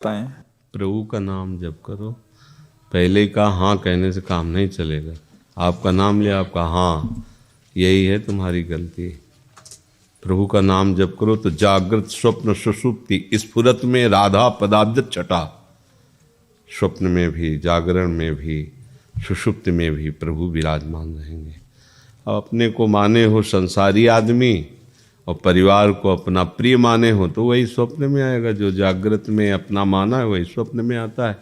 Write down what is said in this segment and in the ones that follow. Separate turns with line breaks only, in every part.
पाए।
प्रभु का नाम जप करो। पहले का हाँ कहने से काम नहीं चलेगा। आपका नाम लिया, आपका हाँ, यही है तुम्हारी गलती। प्रभु का नाम जप करो तो जागृत स्वप्न सुषुप्ति स्फुरत में राधा पदाब्ज छटा। स्वप्न में भी, जागरण में भी, सुषुप्ति में भी प्रभु विराजमान रहेंगे। अब अपने को माने हो संसारी आदमी और परिवार को अपना प्रिय माने हो तो वही स्वप्न में आएगा। जो जागृत में अपना माना है वही स्वप्न में आता है।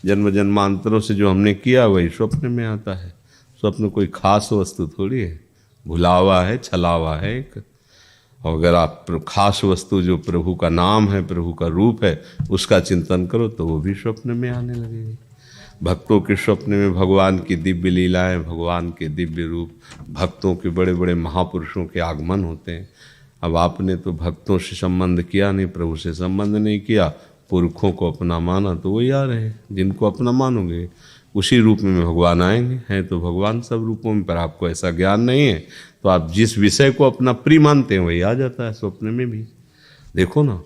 जन्म जन्मांतरों से जो हमने किया वही स्वप्न में आता है। स्वप्न कोई खास वस्तु थोड़ी है, भुलावा है, छलावा है एक। और अगर आप खास वस्तु जो प्रभु का नाम है, प्रभु का रूप है, उसका चिंतन करो तो वो भी स्वप्न में आने लगेगी। भक्तों के स्वप्न में भगवान की दिव्य लीलाएं, भगवान के दिव्य रूप, भक्तों के बड़े बड़े महापुरुषों के आगमन होते हैं। अब आपने तो भक्तों से संबंध किया नहीं, प्रभु से संबंध नहीं किया, पुरखों को अपना माना, तो वही आ रहे हैं। जिनको अपना मानोगे उसी रूप में भगवान आएंगे। हैं तो भगवान सब रूपों में, पर आपको ऐसा ज्ञान नहीं है तो आप जिस विषय को अपना प्रिय मानते हैं वही आ जाता है स्वप्न में भी। देखो ना,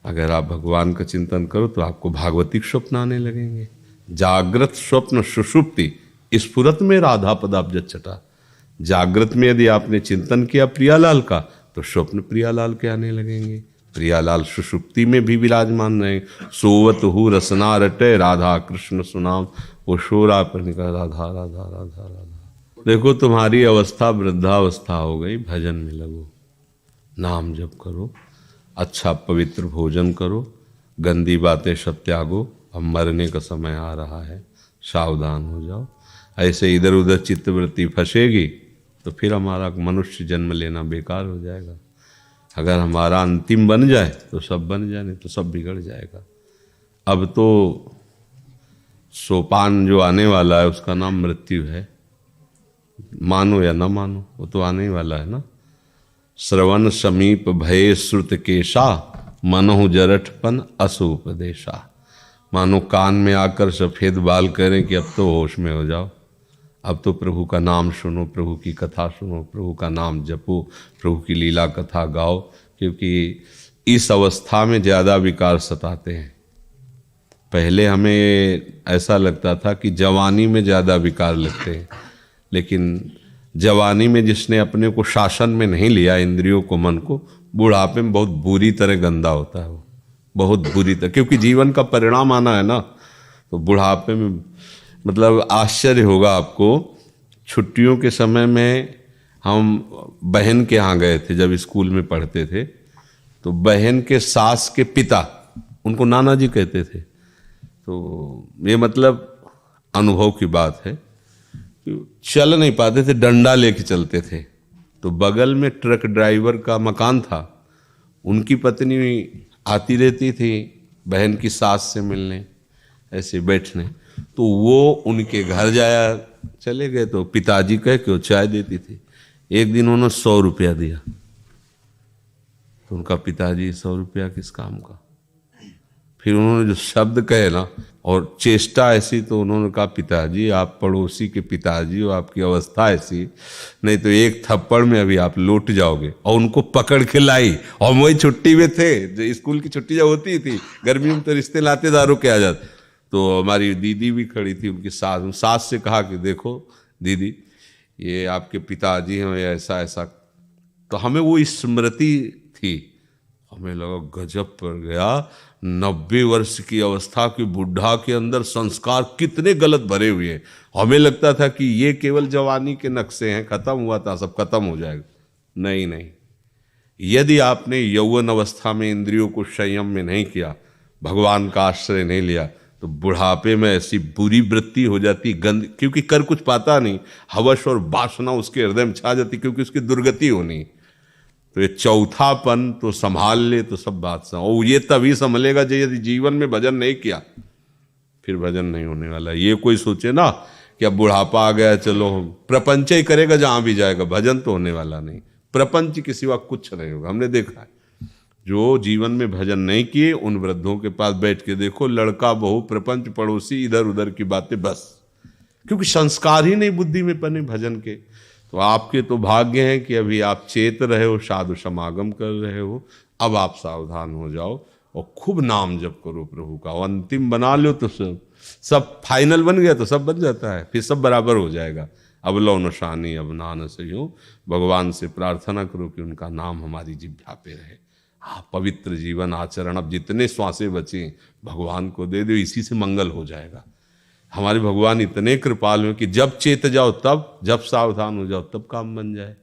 अगर आप भगवान का चिंतन करो तो आपको भागवतिक स्वप्न आने लगेंगे। जागृत स्वप्न सुषुप्ति स्फुरत में राधा पदाब्ज छटा। जागृत में यदि आपने चिंतन किया प्रियालाल का तो स्वप्न प्रियालाल के आने लगेंगे। प्रियालाल सुषुप्ति में भी विराजमान रहे। सोवत हु रसना रटे राधा कृष्ण सुनाम, वो शोरा पर निकला राधा राधा राधा राधा। देखो तुम्हारी अवस्था वृद्धावस्था हो गई, भजन में लगो, नाम जप करो, अच्छा पवित्र भोजन करो, गंदी बातें सब त्यागो। अब मरने का समय आ रहा है, सावधान हो जाओ। ऐसे इधर उधर चित्तवृत्ति फंसेगी तो फिर हमारा मनुष्य जन्म लेना बेकार हो जाएगा। अगर हमारा अंतिम बन जाए तो सब बन जाए, नहीं तो सब बिगड़ जाएगा। अब तो सोपान जो आने वाला है उसका नाम मृत्यु है, मानो या ना मानो, वो तो आने ही वाला है ना। श्रवण समीप भये श्रुत केशा, मनहु जरठपन असुपदेशा। मानो कान में आकर सफेद बाल करें कि अब तो होश में हो जाओ, अब तो प्रभु का नाम सुनो, प्रभु की कथा सुनो, प्रभु का नाम जपो, प्रभु की लीला कथा गाओ। क्योंकि इस अवस्था में ज़्यादा विकार सताते हैं। पहले हमें ऐसा लगता था कि जवानी में ज़्यादा विकार लगते हैं, लेकिन जवानी में जिसने अपने को शासन में नहीं लिया, इंद्रियों को, मन को, बुढ़ापे में बहुत बुरी तरह गंदा होता है वो, बहुत बुरी तरह। क्योंकि जीवन का परिणाम आना है ना, तो बुढ़ापे में मतलब आश्चर्य होगा आपको। छुट्टियों के समय में हम बहन के यहाँ गए थे, जब स्कूल में पढ़ते थे, तो बहन के सास के पिता, उनको नाना जी कहते थे। तो ये मतलब अनुभव की बात है। चल नहीं पाते थे, डंडा लेके चलते थे। तो बगल में ट्रक ड्राइवर का मकान था, उनकी पत्नी आती रहती थी बहन की सास से मिलने, ऐसे बैठने। तो वो उनके घर जाया चले गए, तो पिताजी कह के वो चाय देती थी। एक दिन उन्होंने 100 रुपया दिया, तो उनका पिताजी 100 रुपया किस काम का। फिर उन्होंने जो शब्द कहे ना, और चेष्टा ऐसी, तो उन्होंने कहा पिताजी आप पड़ोसी के पिताजी हो, आपकी अवस्था ऐसी, नहीं तो एक थप्पड़ में अभी आप लौट जाओगे। और उनको पकड़ के लाई, और वही छुट्टी में थे, जो स्कूल की छुट्टी जब होती थी गर्मियों में, तो रिश्ते नातेदारों के आ जाते। तो हमारी दीदी भी खड़ी थी, उनकी सास से कहा कि देखो दीदी, ये आपके पिताजी हैं, ऐसा ऐसा। तो हमें वो स्मृति थी, हमें लगा गजब पर गया। 90 वर्ष की अवस्था की बुढ़ा के अंदर संस्कार कितने गलत भरे हुए हैं। हमें लगता था कि ये केवल जवानी के नक्शे हैं, खत्म हुआ था, सब खत्म हो जाएगा। नहीं नहीं, यदि आपने यौवन अवस्था में इंद्रियों को संयम में नहीं किया, भगवान का आश्रय नहीं लिया, तो बुढ़ापे में ऐसी बुरी वृत्ति हो जाती, गंद, क्योंकि कर कुछ पाता नहीं, हवस और वासना उसके हृदय में छा जाती, क्योंकि उसकी दुर्गति होनी। तो ये चौथापन तो संभाल ले तो सब बात से, और ये तभी संभलेगा जब यदि जीवन में भजन नहीं किया, फिर भजन नहीं होने वाला। ये कोई सोचे ना कि अब बुढ़ापा आ गया चलो प्रपंच ही करेगा जहां भी जाएगा, भजन तो होने वाला नहीं। प्रपंच के सिवा कुछ नहीं होगा। हमने देखा है, जो जीवन में भजन नहीं किए उन वृद्धों के पास बैठ के देखो, लड़का बहू प्रपंच पड़ोसी इधर उधर की बातें बस, क्योंकि संस्कार ही नहीं बुद्धि में बने भजन के। तो आपके तो भाग्य हैं कि अभी आप चेत रहे हो, साधु समागम कर रहे हो। अब आप सावधान हो जाओ, और खूब नाम जप करो प्रभु का, और अंतिम बना लो तो सब फाइनल बन गया तो सब बन जाता है, फिर सब बराबर हो जाएगा। अब लो नशानी अब नान से यूं, भगवान से प्रार्थना करो कि उनका नाम हमारी जिह्वा पे रहे। हाँ, पवित्र जीवन आचरण, अब जितने श्वासें बचे भगवान को दे दो, इसी से मंगल हो जाएगा। हमारे भगवान इतने कृपालु हैं कि जब चेत जाओ तब, जब सावधान हो जाओ तब काम बन जाए।